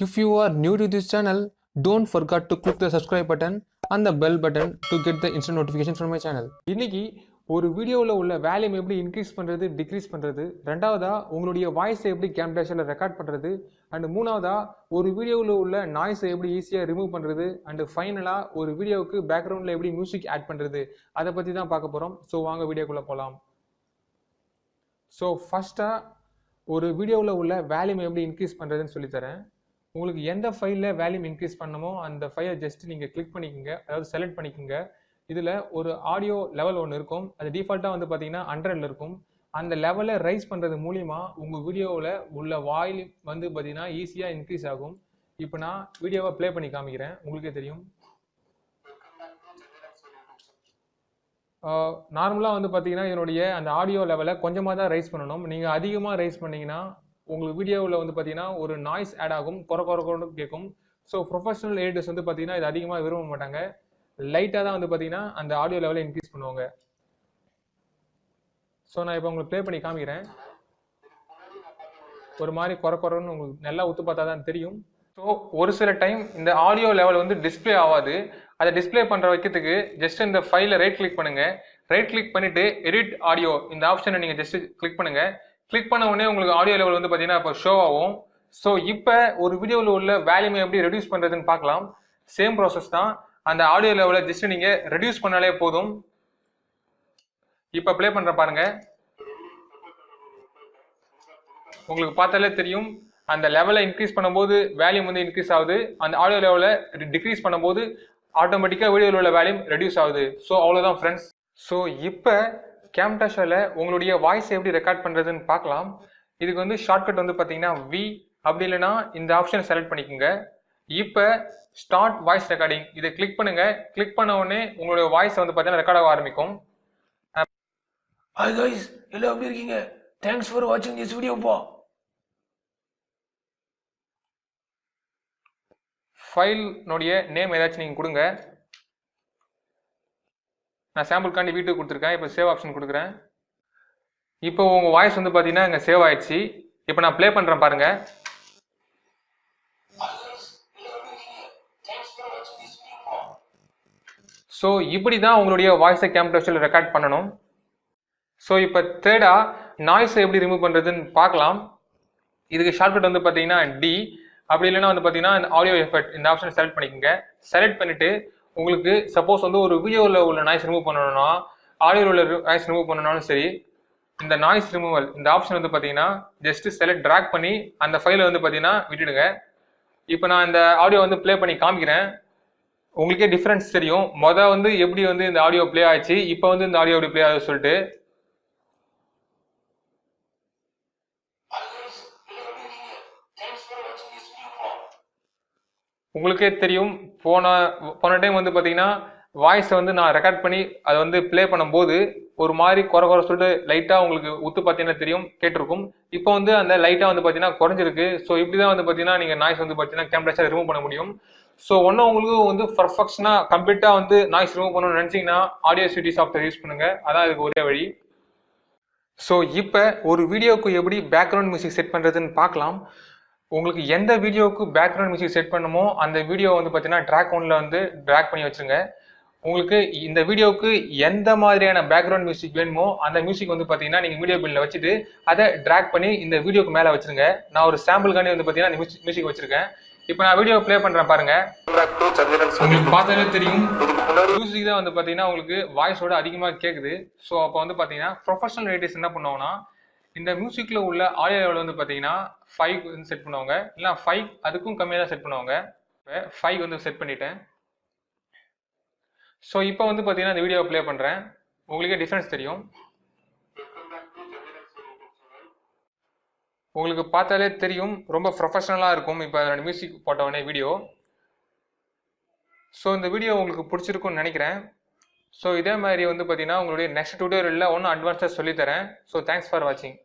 If you are new to this channel, don't forget to click the subscribe button and the bell button to get the instant notification from my channel. இன்னைக்கு ஒரு வீடியோவில் உள்ள வேல்யூம் எப்படி increase பண்ணுறது degrees பண்ணுறது, ரெண்டாவதா உங்களுடைய வாய்ஸை எப்படி கேம்டாஷியாவில் ரெக்கார்ட் பண்ணுறது, அண்ட் மூணாவதா ஒரு வீடியோவில் உள்ள நாய்ஸை எப்படி ஈஸியாக ரிமூவ் பண்ணுறது, அண்ட் ஃபைனலாக ஒரு வீடியோவுக்கு பேக்ரவுண்டில் எப்படி மியூசிக் ஆட் பண்ணுறது, அதை பற்றி தான் பார்க்க போகிறோம். ஸோ வாங்க வீடியோக்குள்ளே போகலாம். ஸோ ஃபஸ்ட்டாக ஒரு வீடியோவில் உள்ள வேல்யூம் எப்படி இன்க்ரீஸ் பண்ணுறதுன்னு சொல்லித்தரேன். உங்களுக்கு எந்த ஃபைலில் வேல்யூம் இன்க்ரீஸ் பண்ணணுமோ அந்த ஃபைலை ஜஸ்ட் நீங்கள் கிளிக் பண்ணிக்கோங்க, அதாவது செலக்ட் பண்ணிக்கோங்க. இதில் ஒரு ஆடியோ லெவல் ஒன்று இருக்கும், அது டிஃபால்ட்டாக வந்து பார்த்தீங்கன்னா 100ல் இருக்கும். அந்த லெவலை ரைஸ் பண்ணுறது மூலிமா உங்கள் வீடியோவில் உள்ள வால்யூம் வந்து பார்த்தீங்கன்னா ஈஸியாக இன்க்ரீஸ் ஆகும். இப்போ நான் வீடியோவை ப்ளே பண்ணி காமிக்கிறேன், உங்களுக்கே தெரியும். நார்மலாக வந்து பார்த்தீங்கன்னா என்னுடைய அந்த ஆடியோ லெவலை கொஞ்சமாக தான் ரைஸ் பண்ணணும். நீங்கள் அதிகமாக ரைஸ் பண்ணிங்கன்னா உங்களுக்கு வீடியோவில் வந்து பார்த்தீங்கன்னா ஒரு நாய்ஸ் ஆட் ஆகும், குறை கேட்கும். ஸோ ப்ரொஃபஷனல் எடிட்டர்ஸ் வந்து பார்த்தீங்கன்னா இது அதிகமாக விரும்ப மாட்டாங்க. லைட்டாக தான் வந்து பார்த்தீங்கன்னா அந்த ஆடியோ லெவலை இன்க்ரீஸ் பண்ணுவாங்க. ஸோ நான் இப்போ உங்களுக்கு ப்ளே பண்ணி காமிக்கிறேன். ஒரு மாதிரி குறைன்னு உங்களுக்கு நல்லா ஒத்து பார்த்தா தான் தெரியும். ஸோ ஒரு சில டைம் இந்த ஆடியோ லெவல் வந்து டிஸ்பிளே ஆகாது. அதை டிஸ்பிளே பண்ணுற வைக்கிறதுக்கு ஜஸ்ட் இந்த ஃபைலை ரைட் கிளிக் பண்ணுங்கள். ரைட் கிளிக் பண்ணிவிட்டு எடிட் ஆடியோ இந்த ஆப்ஷனை நீங்கள் ஜஸ்ட் கிளிக் பண்ணுங்கள். கிளிக் பண்ண உடனே உங்களுக்கு ஆடியோ லெவல் வந்து பார்த்தீங்கன்னா இப்போ ஷோ ஆகும். ஸோ இப்போ ஒரு வீடியோவில் உள்ள வேல்யூமை எப்படி ரெடியூஸ் பண்ணுறதுன்னு பார்க்கலாம். சேம் ப்ராசஸ் தான். அந்த ஆடியோ லெவலை ஜஸ்ட் நீங்கள் ரெடியூஸ் பண்ணாலே போதும். இப்போ ப்ளே பண்ணுற பாருங்க, உங்களுக்கு பார்த்தாலே தெரியும் அந்த லெவலை இன்க்ரீஸ் பண்ணும்போது வேல்யூம் வந்து இன்க்ரீஸ் ஆகுது, அந்த ஆடியோ லெவலை டிக்ரீஸ் பண்ணும்போது ஆட்டோமேட்டிக்காக வீடியோவில் உள்ள வேல்யூம் ரெடியூஸ் ஆகுது. ஸோ அவ்வளோதான் ஃப்ரெண்ட்ஸ். ஸோ இப்போ கேம்டாஷியாவில் உங்களுடைய வாய்ஸ் எப்படி ரெக்கார்ட் பண்ணுறதுன்னு பார்க்கலாம். இதுக்கு வந்து ஷார்ட்கட் வந்து பார்த்தீங்கன்னா வி, அப்படி இல்லைன்னா இந்த ஆப்ஷனை செலக்ட் பண்ணிக்கோங்க. இப்போ ஸ்டார்ட் வாய்ஸ் ரெக்கார்டிங் இதை கிளிக் பண்ணுங்க. கிளிக் பண்ண உடனே உங்களுடைய வாய்ஸ் வந்து பார்த்தீங்கன்னா ரெக்கார்ட் ஆக ஆரம்பிக்கும். ஹாய் गाइस, எல்லாம் எப்படி இருக்கீங்க? தேங்க்ஸ் ஃபார் வாட்சிங் திஸ் வீடியோ பா. ஃபைல்னுடைய நேம் ஏதாச்சும் நீங்கள் கொடுங்க. நான் சாம்பிள்காண்டி வீட்டுக்கு கொடுத்துருக்கேன். இப்போ சேவ் ஆப்ஷன் கொடுக்குறேன். இப்போ உங்கள் வாய்ஸ் வந்து பார்த்தீங்கன்னா இங்கே சேவ் ஆயிடுச்சு. இப்போ நான் ப்ளே பண்ணுறேன் பாருங்க. ஸோ இப்படி தான் உங்களுடைய வாய்ஸை கேம்டாஷியாவில் ரெக்கார்ட் பண்ணணும். ஸோ இப்போ தேர்டாக நாய்ஸை எப்படி ரிமூவ் பண்ணுறதுன்னு பார்க்கலாம். இதுக்கு ஷார்ட்கட் வந்து பார்த்தீங்கன்னா டி, அப்படி இல்லைன்னா வந்து பார்த்தீங்கன்னா இந்த ஆடியோ எஃபெக்ட் இந்த ஆப்ஷனை செலக்ட் பண்ணிக்கோங்க. செலக்ட் பண்ணிவிட்டு உங்களுக்கு சப்போஸ் வந்து ஒரு வீடியோவில் உள்ள நாய்ஸ் ரிமூவ் பண்ணணும்னா, ஆடியோவில் உள்ள நாய்ஸ் ரிமூவ் பண்ணணும்னாலும் சரி, இந்த நாய்ஸ் ரிமூவல் இந்த ஆப்ஷன் வந்து பார்த்தீங்கன்னா ஜஸ்ட் செலக்ட் ட்ராக் பண்ணி அந்த ஃபைலை வந்து பார்த்தீங்கன்னா விட்டுடுங்க. இப்போ நான் இந்த ஆடியோ வந்து ப்ளே பண்ணி காமிக்கிறேன், உங்களுக்கே டிஃப்ரென்ஸ் தெரியும். மொதல் வந்து எப்படி வந்து இந்த ஆடியோ ப்ளே ஆச்சு, இப்போ வந்து இந்த ஆடியோ எப்படி ப்ளே ஆகுது சொல்லிட்டு. உங்களுக்கே தெரியும், போன டைம் வந்து பார்த்தீங்கன்னா வாய்ஸை வந்து நான் ரெக்கார்ட் பண்ணி அதை வந்து ப்ளே பண்ணும்போது ஒரு மாதிரி குறை சொல்லிட்டு லைட்டாக உங்களுக்கு ஒத்து பார்த்தீங்கன்னா தெரியும், கேட்டிருக்கும். இப்போ வந்து அந்த லைட்டாக வந்து பார்த்தீங்கன்னா குறைஞ்சிருக்கு. ஸோ இப்படி தான் வந்து பார்த்தீங்கன்னா நீங்கள் நாய்ஸ் வந்து பார்த்தீங்கன்னா கேம்டாஷியாவில் ரிமூவ் பண்ண முடியும். ஸோ ஒன்றும் உங்களுக்கு வந்து பர்ஃபெக்ஷனாக கம்ப்ளீட்டாக வந்து நாய்ஸ் ரிமூவ் பண்ணணும்னு நினச்சிங்கன்னா ஆடியோசிட்டி சாஃப்ட்வேர் யூஸ் பண்ணுங்கள், அதான் இதுக்கு ஒரே வழி. ஸோ இப்போ ஒரு வீடியோவுக்கு எப்படி பேக்ரவுண்ட் மியூசிக் செட் பண்ணுறதுன்னு பார்க்கலாம். உங்களுக்கு எந்த வீடியோவுக்கு பேக்ரவுண்ட் மியூசிக் செட் பண்ணுமோ அந்த வீடியோ வந்து பார்த்தீங்கன்னா ட்ராக் ஒன்ல வந்து ட்ராக் பண்ணி வச்சுருங்க. உங்களுக்கு இந்த வீடியோவுக்கு எந்த மாதிரியான பேக்ரவுண்ட் மியூசிக் வேணுமோ அந்த மியூசிக் வந்து பார்த்தீங்கன்னா நீங்கள் வீடியோ பில்லில் வச்சுட்டு அதை ட்ராக் பண்ணி இந்த வீடியோக்கு மேலே வச்சுருங்க. நான் ஒரு சாம்பிள்காண்டி வந்து பார்த்தீங்கன்னா மியூசிக் வச்சுருக்கேன். இப்போ நான் வீடியோ ப்ளே பண்ணுறேன் பாருங்க. உங்களுக்கு பார்த்தாலே தெரியும் மியூசிக் தான் வந்து பார்த்தீங்கன்னா உங்களுக்கு வாய்ஸோட அதிகமாக கேட்குது. ஸோ அப்போ வந்து பார்த்தீங்கன்னா ப்ரொஃபஷனல் எடிட்டர்ஸ் என்ன பண்ணுவாங்கன்னா இந்த மியூசிக்கில் உள்ள ஆடியோ லெவல் வந்து பார்த்தீங்கன்னா 5 வந்து செட் பண்ணுவாங்க, இல்லை 5 அதுக்கும் கம்மியாக தான் செட் பண்ணுவாங்க. இப்போ 5 வந்து செட் பண்ணிட்டேன். ஸோ இப்போ வந்து பார்த்தீங்கன்னா இந்த வீடியோவை ப்ளே பண்ணுறேன், உங்களுக்கே டிஃப்ரென்ஸ் தெரியும். உங்களுக்கு பார்த்தாலே தெரியும் ரொம்ப ப்ரொஃபஷனலாக இருக்கும். இப்போ அதோட மியூசிக் போட்டவொடனே வீடியோ. ஸோ இந்த வீடியோ உங்களுக்கு பிடிச்சிருக்குன்னு நினைக்கிறேன். ஸோ இதே மாதிரி வந்து பார்த்தீங்கன்னா உங்களுடைய நெக்ஸ்ட் டியூட்டோரியலில் ஒன்றும் அட்வான்ஸாக சொல்லித்தரேன். ஸோ தேங்க்ஸ் ஃபார் வாட்சிங்.